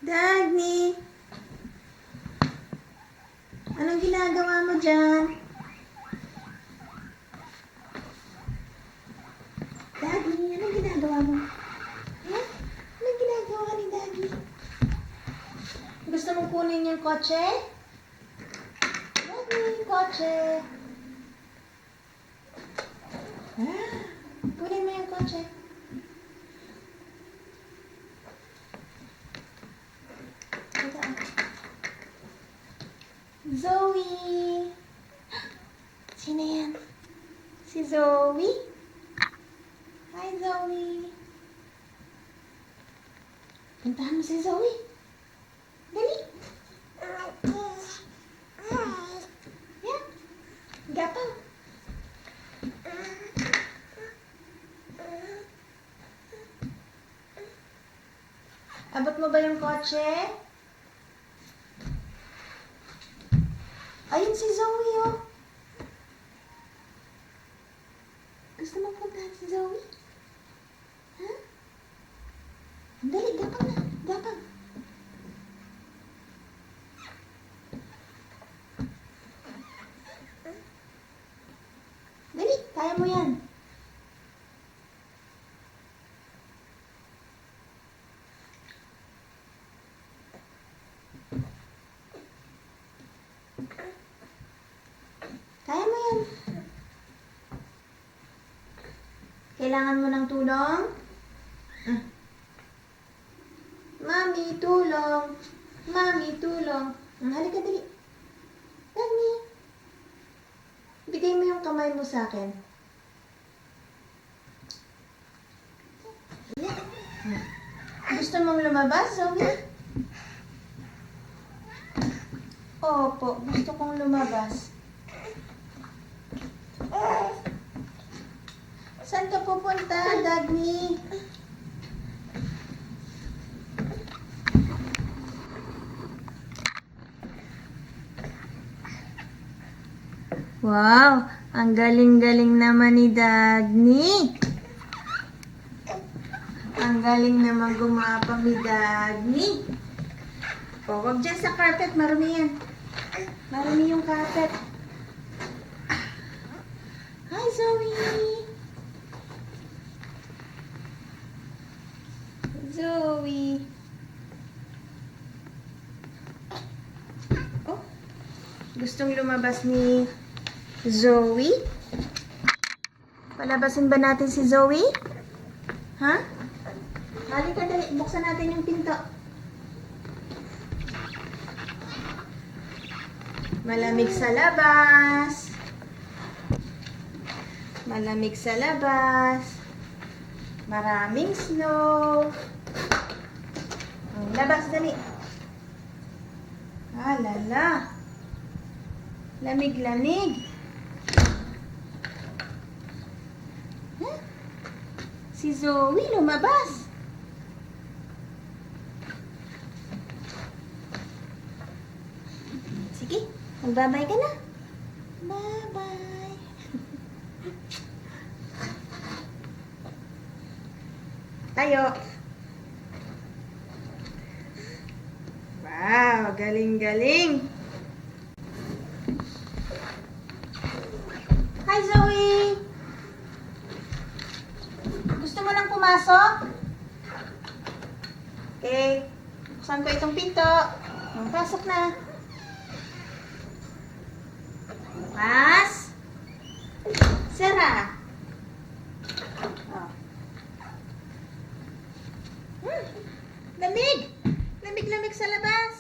Dagny! Anong ginagawa mo dyan? Dagny, anong ginagawa mo? Ha? Anong ginagawa ni Dagny? Gusto mong kunin yung kotse? Dagny, kotse! Ha? Kunin mo yung kotse. Zoe! Sino yan? Si Zoe? Hi, Zoe! Puntahan mo si Zoe. Dali! Yan. Gapang. Abot mo ba yung kotse? Ayun si Zoe, oh. Gusto mo puntahan si Zoe? Ha? Dali, gapang na. Gapang. Dali, kaya mo yan. Kaya mo yan. Kailangan mo ng tulong? Mami, tulong. Mami, tulong. Halika, dali. Dali. Bigay mo yung kamay mo sa akin. Gusto mong lumabas, Zoe? Opo, gusto kong lumabas. Saan ka pupunta, Dagny? Wow, ang galing-galing naman ni Dagny. Ang galing naman gumapang ni Dagny. O, wag dyan sa carpet, marumi yan. Marumi yung carpet. Hi, Zoe! Zoe! Oh, gustong lumabas ni Zoe? Palabasin ba natin si Zoe? Ha? Halika dali, buksan natin yung pinto. Malamig sa labas. Malamig sa labas. Maraming snow. Labas, dali. Ah, lala. Lamig-lamig. Huh? Si Zoe lumabas. Sige, magbabay ka na. Bye-bye. Tayo. Wow, galing-galing. Hi, Zoe. Gusto mo lang pumasok? Okay. Buksan ko itong pinto. Pasok na. Bukas. Sara. Oh. Lamig. Lamig-lamig sa labas.